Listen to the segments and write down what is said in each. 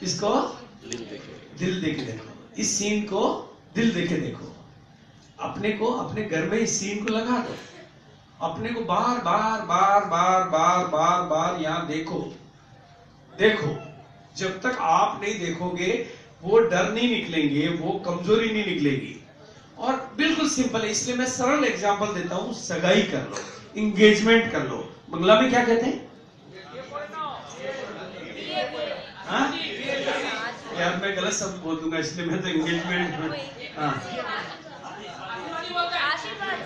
इसको दिल देके देखो, इस सीन को दिल देके देखो, अपने को अपने घर में इस सीन को लगा दो, अपने को बार बार बार बार बार बार बार यहां देखो। देखो, जब तक आप नहीं देखोगे वो डर नहीं निकलेंगे, वो कमजोरी नहीं निकलेगी। और बिल्कुल सिंपल है, इसलिए मैं सरल एग्जांपल देता हूं। सगाई कर लो, इंगेजमेंट कर लो। बंगला में क्या कहते हैं? हाँ? यार मैं गलत शब्द बोल दूंगा, इसलिए मैं तो इंगेजमेंट। हाँ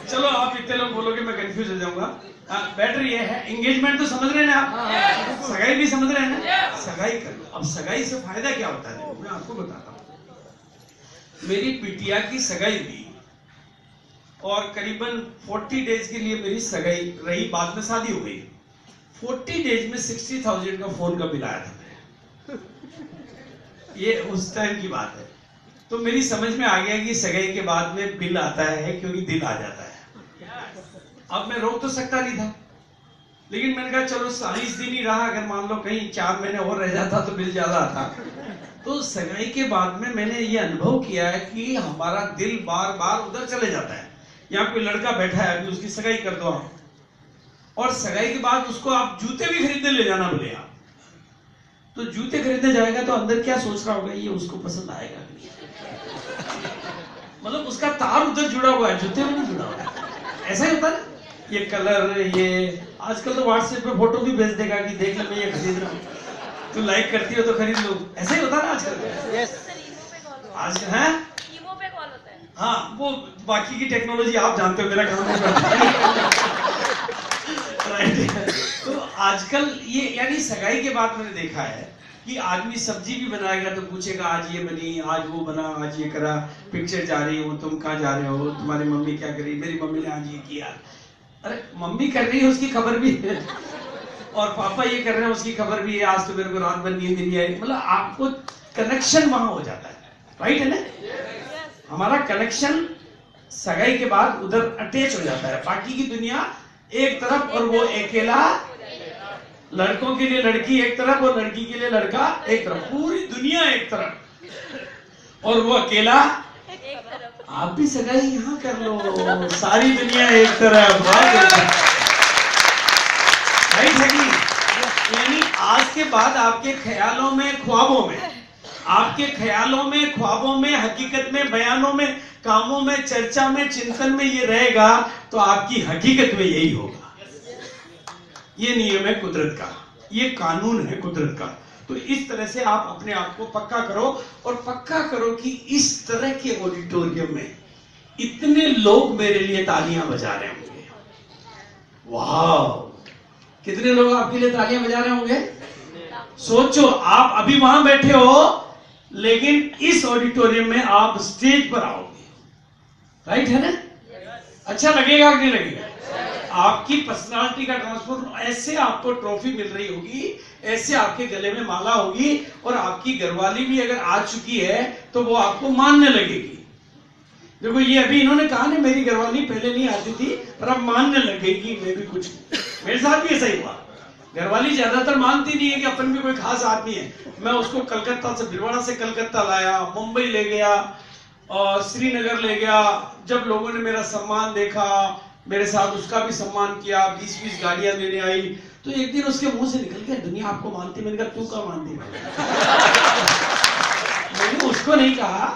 चलो, आप इतने लोग बोलोगे मैं कंफ्यूज हो जाऊंगा। बेटर ये है, एंगेजमेंट तो समझ रहे हैं आप, सगाई भी समझ रहे हैं ना? सगाई कर लो। अब सगाई से फायदा क्या होता है, मैं आपको बताता हूँ। मेरी बिटिया की सगाई हुई और करीबन 40 डेज के लिए मेरी सगाई रही, बाद में शादी हो गई। 40 डेज में 60,000 का फोन का बिल आया था मेरे। ये उस टाइम की बात है। तो मेरी समझ में आ गया कि सगाई के बाद में बिल आता है क्योंकि दिल आ जाता है। अब मैं रोक तो सकता नहीं था, लेकिन मैंने कहा चलो 40 दिन ही रहा, अगर मान लो कहीं 4 महीने और रह जाता तो बिल ज्यादा आता। तो सगाई के बाद में मैंने ये अनुभव किया है कि हमारा दिल बार बार उधर चले जाता है। यहाँ कोई लड़का बैठा है, अभी उसकी सगाई कर दो आप, और सगाई के बाद उसको आप जूते भी खरीदने ले जाना बोले आप, तो जूते खरीदने जाएगा तो अंदर क्या सोच रहा होगा, ये उसको पसंद आएगा। मतलब उसका तार उधर जुड़ा हुआ है, जूते में नहीं जुड़ा हुआ है। ऐसा ही होता है। ये कलर, ये आजकल तो व्हाट्सएप पे फोटो भी भेज देगा कि देख ले मैं ये खरीद रहा हूँ, तू लाइक करती हो तो खरीद लो। ऐसा ही होता है ना आजकल। यस, आज है हाँ, वो बाकी की टेक्नोलॉजी आप जानते हो, मेरा काम नहीं करता। राइट। तो आजकल ये, यानी सगाई के बाद मैंने देखा है कि आदमी सब्जी भी बनाएगा तो पूछेगा आज ये बनी, आज वो बना, आज ये करा, पिक्चर जा रही हो, तुम कहाँ जा रहे हो, तुम्हारी मम्मी क्या करी, मेरी मम्मी ने आज ये किया। अरे मम्मी कर रही है उसकी खबर भी है, और पापा ये कर रहे हैं उसकी खबर भी है, आज तो मेरे को रात भर नींद नहीं आई। मतलब आपको कनेक्शन वहां हो जाता है। राइट है ना? हमारा कनेक्शन सगाई के बाद उधर अटैच हो जाता है। बाकी की दुनिया एक तरफ और वो अकेला, लड़कों के लिए लड़की एक तरफ और लड़की के लिए लड़का एक तरफ, पूरी दुनिया एक तरफ और वो अकेला एक तरफ। आप भी सगाई यहाँ कर लो, सारी दुनिया एक तरफ। राइट है कि? यानी आज के बाद आपके ख्यालों में, ख्वाबों में, आपके ख्यालों में, ख्वाबों में, हकीकत में, बयानों में, कामों में, चर्चा में, चिंतन में ये रहेगा तो आपकी हकीकत में यही होगा। ये नियम है कुदरत का, ये कानून है कुदरत का। तो इस तरह से आप अपने आप को पक्का करो, और पक्का करो कि इस तरह के ऑडिटोरियम में इतने लोग मेरे लिए तालियां बजा रहे होंगे। वाह, कितने लोग आपके लिए तालियां बजा रहे होंगे? सोचो, आप अभी वहां बैठे हो, लेकिन इस ऑडिटोरियम में आप स्टेज पर आओगे। राइट है ना? अच्छा लगेगा कि नहीं लगेगा? आपकी पर्सनालिटी का ट्रांसफर, ऐसे आपको ट्रॉफी मिल रही होगी, ऐसे आपके गले में माला होगी, और आपकी घरवाली भी अगर आ चुकी है तो वो आपको मानने लगेगी। देखो, ये अभी इन्होंने कहा ना, मेरी घरवाली पहले नहीं आती थी पर अब मानने लगेगी मैं भी कुछ। मेरे साथ भी ऐसा ही हुआ। घरवाली ज्यादातर मानती नहीं है कि अपन भी कोई खास आदमी है। मैं उसको कलकत्ता से, भिलवाड़ा से कलकत्ता लाया, मुंबई ले गया और श्रीनगर ले गया। जब लोगों ने मेरा सम्मान देखा, मेरे साथ उसका भी सम्मान किया, 20-20 गाड़ियां लेने आई, तो एक दिन उसके मुंह से निकल गया, दुनिया आपको मानती। मैंने कहा तू क्या मानती? मैंने उसको नहीं कहा,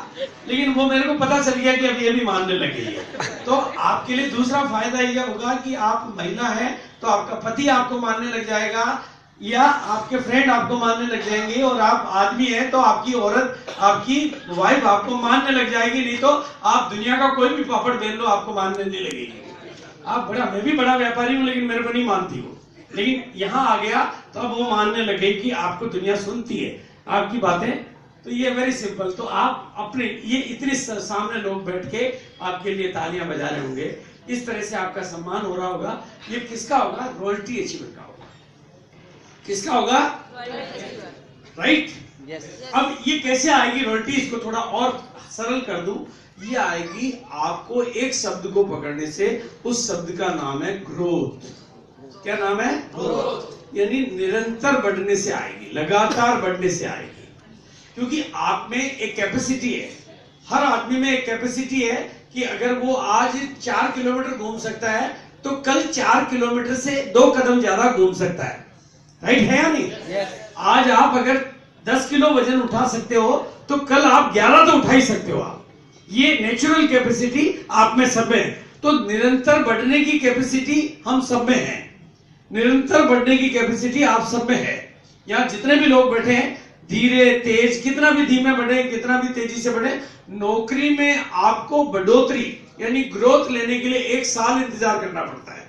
लेकिन वो मेरे को पता चल गया कि अब ये भी मानने लगी है। तो आपके लिए दूसरा फायदा ये होगा कि आप महिला हैं तो आपका पति आपको मानने लग जाएगा, या आपके फ्रेंड आपको मानने लग जाएंगे, और आप आदमी हैं तो आपकी औरत, आपकी वाइफ आपको मानने लग जाएगी। नहीं तो आप दुनिया का कोई भी पापड़ बेल लो, आपको मानने नहीं लगेगी। आप बड़ा, मैं भी बड़ा व्यापारी हूं, लेकिन मेरे को नहीं मानती हो, लेकिन यहां आ गया तो अब वो मानने लगे कि आपको दुनिया सुनती है आपकी बातें। तो ये वेरी सिंपल। तो आप अपने, ये इतने सामने लोग बैठ के आपके लिए तालियां बजा रहे होंगे, इस तरह से आपका सम्मान हो रहा होगा। ये किसका होगा? रॉयल्टी अचीवर का होगा। किसका होगा? राइट। अब ये कैसे आएगी रॉयल्टी? इसको थोड़ा और सरल कर दूं। ये आएगी आपको एक शब्द को पकड़ने से, उस शब्द का नाम है ग्रोथ। क्या नाम है? ग्रोथ। यानी निरंतर बढ़ने से आएगी, लगातार बढ़ने से आएगी। क्योंकि आप में एक कैपेसिटी है, हर आदमी में एक कैपेसिटी है कि अगर वो आज 4 किलोमीटर घूम सकता है तो कल 4 किलोमीटर से 2 कदम ज्यादा घूम सकता है। राइट है या नहीं? आज आप अगर 10 किलो वजन उठा सकते हो तो कल आप 11 तो उठा ही सकते हो। आप ये नेचुरल कैपेसिटी आप में सब में है। तो निरंतर बढ़ने की कैपेसिटी हम सब में है, निरंतर बढ़ने की कैपेसिटी आप सब में है। यहाँ जितने भी लोग बैठे हैं, धीरे तेज, कितना भी धीमे बढ़े, कितना भी तेजी से बढ़े, नौकरी में आपको बढ़ोतरी यानी ग्रोथ लेने के लिए 1 साल इंतजार करना पड़ता है।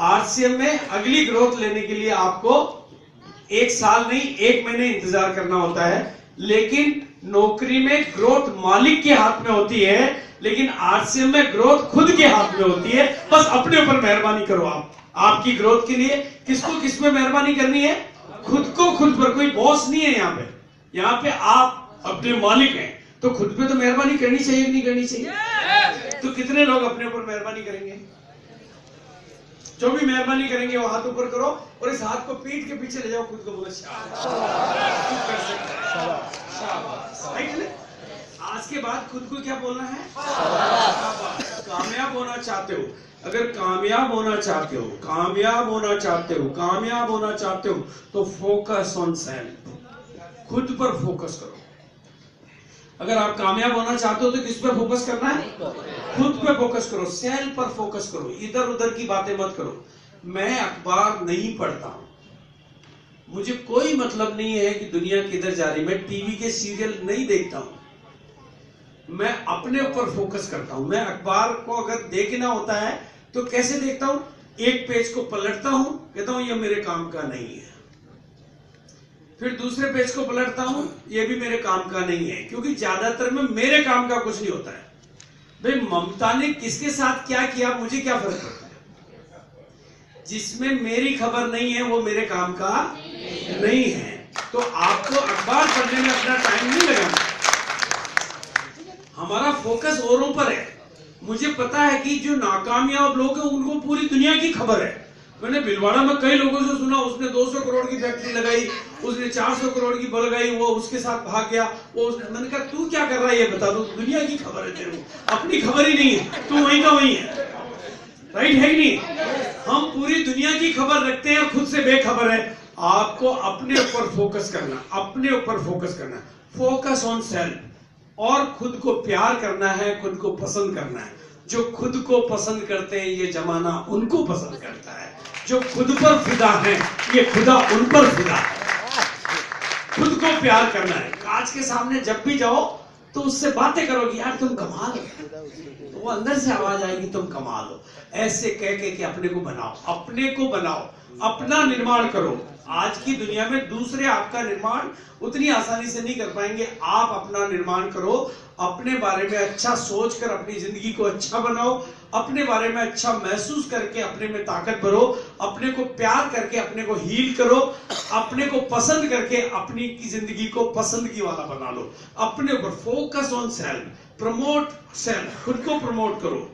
आरसीएम में अगली ग्रोथ लेने के लिए आपको 1 साल नहीं 1 महीने इंतजार करना होता है। लेकिन नौकरी में ग्रोथ मालिक के हाथ में होती है, लेकिन आरसीएम में ग्रोथ खुद के हाथ में होती है। बस अपने ऊपर मेहरबानी करो। आप आपकी ग्रोथ के लिए किसको किस में मेहरबानी करनी है? खुद को खुद पर। कोई बॉस नहीं है यहाँ पे, यहाँ पे आप अपने मालिक हैं, तो खुद पे तो मेहरबानी करनी चाहिए नहीं करनी चाहिए? तो कितने लोग अपने ऊपर मेहरबानी करेंगे? जो भी मेहरबानी करेंगे वो हाथ ऊपर करो और इस हाथ को पीठ के पीछे ले जाओ, खुद को बोलो शाबाश। कर सकते हैं। आज के बाद खुद को क्या बोलना है? शाबाश। कामयाब होना चाहते हो, अगर कामयाब होना चाहते हो, कामयाब होना चाहते हो, कामयाब होना चाहते हो तो फोकस ऑन सेल्फ, खुद पर फोकस करो। अगर आप कामयाब होना चाहते हो तो किस पर फोकस करना है? खुद पे फोकस करो, सेल्फ पर फोकस करो, इधर उधर की बातें मत करो। मैं अखबार नहीं पढ़ता हूं, मुझे कोई मतलब नहीं है कि दुनिया किधर जा रही। मैं टीवी के सीरियल नहीं देखता हूं, मैं अपने ऊपर फोकस करता हूं। मैं अखबार को अगर देखना होता है तो कैसे देखता हूं? एक पेज को पलटता हूं, कहता हूं ये मेरे काम का नहीं है, फिर दूसरे पेज को पलटता हूं, ये भी मेरे काम का नहीं है, क्योंकि ज्यादातर में मेरे काम का कुछ नहीं होता है। भाई ममता ने किसके साथ क्या किया मुझे क्या फर्क पड़ता है? जिसमें मेरी खबर नहीं है वो मेरे काम का नहीं है। तो आपको अखबार पढ़ने में अपना टाइम नहीं लगाना, हमारा फोकस औरों पर है। मुझे पता है कि जो नाकामयाब लोग हैं उनको पूरी दुनिया की खबर है। मैंने भिलवाड़ा में कई लोगों से सुना, उसने 200 करोड़ की फैक्ट्री लगाई, उसने 400 करोड़ की लगाई, वो उसके साथ भाग गया, वो उसने। मैंने कहा तू क्या कर रहा है ये बता दो, दुनिया की खबर है तेरे को, अपनी खबर ही नहीं है, तू वहीं का वहीं है। राइट है कि नहीं? हम पूरी दुनिया की खबर रखते हैं, खुद से बेखबर है। आपको अपने ऊपर फोकस करना, अपने ऊपर फोकस करना, फोकस ऑन सेल्फ। और खुद को प्यार करना है, खुद को पसंद करना है। जो खुद को पसंद करते हैं ये जमाना उनको पसंद करता है, जो खुद पर फिदा है ये खुदा उन पर फिदा है। खुद को प्यार करना है। कांच के सामने जब भी जाओ तो उससे बातें करोगे, यार तुम कमाल हो, तो वो अंदर से आवाज आएगी तुम कमाल हो। ऐसे कह के अपने को बनाओ, अपने को बनाओ, अपना निर्माण करो। आज की दुनिया में दूसरे आपका निर्माण उतनी आसानी से नहीं कर पाएंगे। आप अपना निर्माण करो, अपने बारे में अच्छा सोचकर अपनी जिंदगी को अच्छा बनाओ, अपने बारे में अच्छा महसूस करके अपने में ताकत भरो, अपने को प्यार करके अपने को हील करो, अपने को पसंद करके अपनी की जिंदगी को पसंदगी वाला बना लो। अपने ऊपर focus on self, promote self, खुद को प्रमोट करो,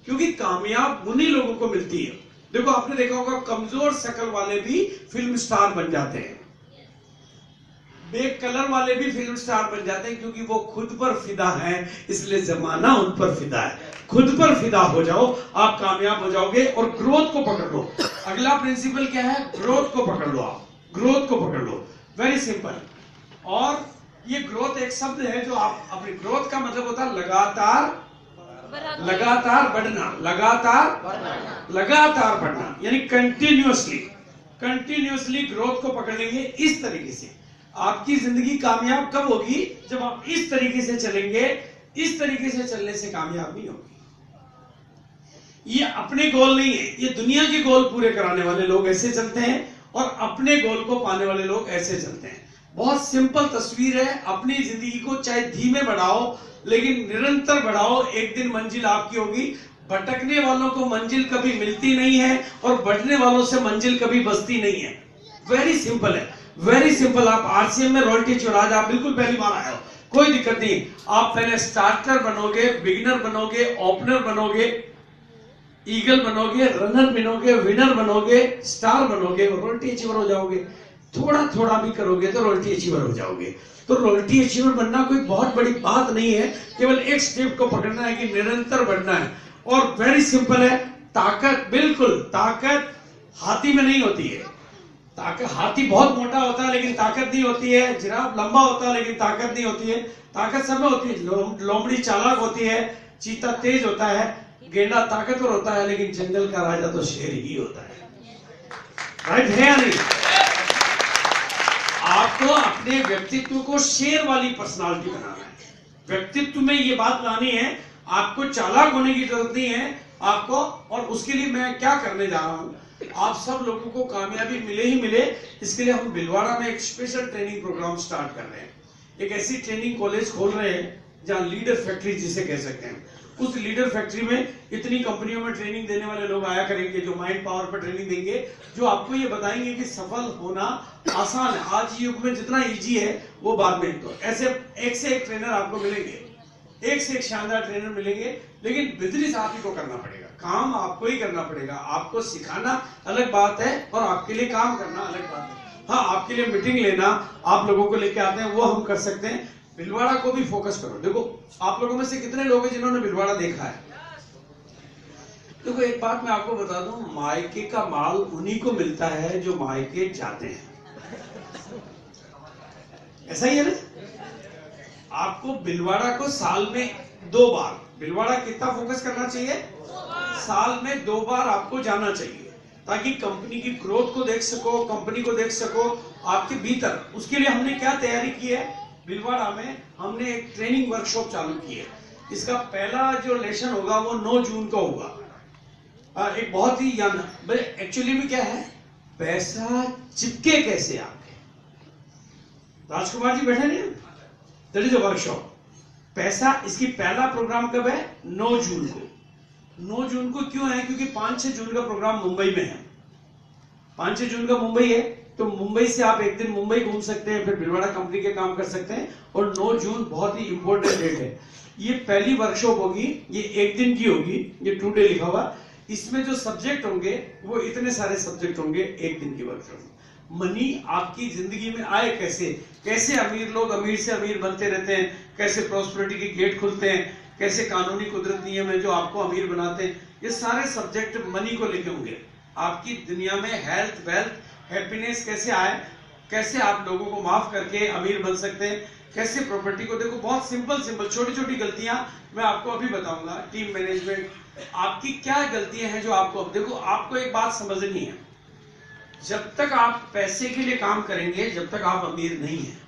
क्योंकि कामयाब उन्हीं लोगों को मिलती है। देखो आपने देखा होगा कमजोर शक्ल वाले भी फिल्म स्टार बन जाते हैं, बेक कलर वाले भी फिल्म स्टार बन जाते हैं, क्योंकि वो खुद पर फिदा हैं, इसलिए जमाना उन पर फिदा है। खुद पर फिदा हो जाओ, आप कामयाब हो जाओगे। और ग्रोथ को पकड़ लो। अगला प्रिंसिपल क्या है? ग्रोथ को पकड़ लो। आप ग्रोथ को पकड़ लो, वेरी सिंपल। और ये ग्रोथ एक शब्द है जो आप अपनी ग्रोथ का मतलब होता है लगातार बढ़ना, लगातार बढ़ना, यानी कंटिन्यूअसली ग्रोथ को पकड़ लेंगे। इस तरीके से आपकी जिंदगी कामयाब कब होगी? जब आप इस तरीके से चलेंगे। इस तरीके से चलने से कामयाब नहीं होगी। ये अपने गोल नहीं है, ये दुनिया के गोल पूरे कराने वाले लोग ऐसे चलते हैं और अपने गोल को पाने वाले लोग ऐसे चलते हैं। बहुत सिंपल तस्वीर है। अपनी जिंदगी को चाहे धीमे बढ़ाओ लेकिन निरंतर बढ़ाओ, एक दिन मंजिल आपकी होगी। भटकने वालों को मंजिल कभी मिलती नहीं है और बढ़ने वालों से मंजिल कभी बचती नहीं है। वेरी सिंपल है, वेरी सिंपल। आप आरसीएम में रॉयल्टी चौराहा, आप बिल्कुल पहली बार आए हो, कोई दिक्कत नहीं। आप पहले स्टार्टर बनोगे, बिगिनर बनोगे, ओपनर बनोगे, ईगल बनोगे, रनर बनोगे, विनर बनोगे, स्टार बनोगे और रॉयल्टी अचीवर हो जाओगे। थोड़ा थोड़ा भी करोगे तो रॉयल्टी अचीवर हो जाओगे। तो रॉयल्टी अचीवर बनना कोई बहुत बड़ी बात नहीं है, केवल एक स्टेप को पकड़ना है कि निरंतर बढ़ना है। और वेरी सिंपल है, ताकत, बिल्कुल ताकत हाथी में नहीं होती है। ताकत, हाथी बहुत मोटा होता है लेकिन ताकत नहीं होती है, जिराफ लंबा होता है लेकिन ताकत नहीं होती है। ताकत सब में होती है। लोमड़ी चालाक होती है, चीता तेज होता है, गेंडा ताकतवर होता है, लेकिन जंगल का राजा तो शेर ही होता है। राइट है या नहीं? आपको अपने व्यक्तित्व को शेर वाली पर्सनालिटी बनाना है। व्यक्तित्व में ये बात लानी है, आपको चालाक होने की जरूरत नहीं है आपको। और उसके लिए मैं क्या करने जा रहा हूं, आप सब लोगों को कामयाबी मिले ही मिले, इसके लिए हम भिलवाड़ा में एक स्पेशल ट्रेनिंग प्रोग्राम स्टार्ट कर रहे हैं। एक ऐसी ट्रेनिंग कॉलेज खोल रहे हैं जहां लीडर फैक्ट्री जिसे कह सकते हैं। उस लीडर फैक्ट्री में इतनी कंपनियों में ट्रेनिंग देने वाले लोग आया करेंगे जो माइंड पावर पर ट्रेनिंग देंगे, जो आपको ये बताएंगे कि सफल होना आसान है। आज युग में जितना इजी है वो बाद में। तो ऐसे एक से एक ट्रेनर आपको मिलेंगे, एक से एक शानदार ट्रेनर मिलेंगे, लेकिन बिजनेस आप ही को करना पड़ेगा, काम आपको ही करना पड़ेगा। आपको सिखाना अलग बात है और आपके लिए काम करना अलग बात है। हाँ, आपके लिए मीटिंग लेना, आप लोगों को लेके आते हैं, वो हम कर सकते हैं। भिलवाड़ा को भी फोकस करो। देखो, आप लोगों में से कितने लोग हैं जिन्होंने भिलवाड़ा देखा है? देखो, एक बात मैं आपको बता दूं, मायके का माल उन्हीं को मिलता है जो मायके जाते हैं। ऐसा ही है ना? आपको भिलवाड़ा को साल में 2 बार, भिलवाड़ा कितना फोकस करना चाहिए? साल में 2 बार आपको जाना चाहिए, ताकि कंपनी की ग्रोथ को देख सको, कंपनी को देख सको आपके भीतर। उसके लिए हमने क्या तैयारी की है? भिलवाड़ा में हमने एक ट्रेनिंग वर्कशॉप चालू की है। इसका पहला जो लेसन होगा वो 9 जून को होगा। एक बहुत ही एक्चुअली में क्या है, पैसा चिपके कैसे आपके। राजकुमार जी बैठे नहीं, दैट इज अ वर्कशॉप। पैसा, इसकी पहला प्रोग्राम कब है? 9 जून को। 9 जून को क्यों है? क्योंकि 5-6 जून का प्रोग्राम मुंबई में है। 5-6 जून का मुंबई है, तो मुंबई से आप एक दिन मुंबई घूम सकते हैं, फिर भिलवाड़ा कंपनी के काम कर सकते हैं। और 9 जून बहुत ही इंपॉर्टेंट डेट है। ये पहली वर्कशॉप होगी, ये 1 दिन की होगी, ये 2 डे लिखा हुआ। इसमें जो सब्जेक्ट होंगे वो इतने सारे सब्जेक्ट होंगे 1 दिन की वर्कशॉप। मनी आपकी जिंदगी में आए कैसे, कैसे अमीर लोग अमीर से अमीर बनते रहते हैं, कैसे प्रॉस्पेरिटी के गेट खुलते हैं, कैसे कानूनी कुदरत नियम है जो आपको अमीर बनाते हैं, ये सारे सब्जेक्ट मनी को लेके होंगे। आपकी दुनिया में हेल्थ, वेल्थ, हैप्पीनेस कैसे आए, कैसे आप लोगों को माफ करके अमीर बन सकते हैं, कैसे प्रॉपर्टी को। देखो, बहुत सिंपल छोटी छोटी गलतियां मैं आपको अभी बताऊंगा। टीम मैनेजमेंट, आपकी क्या गलतियां हैं जो आपको, देखो आपको एक बात समझनी है, जब तक आप पैसे के लिए काम करेंगे, जब तक आप अमीर नहीं हैं।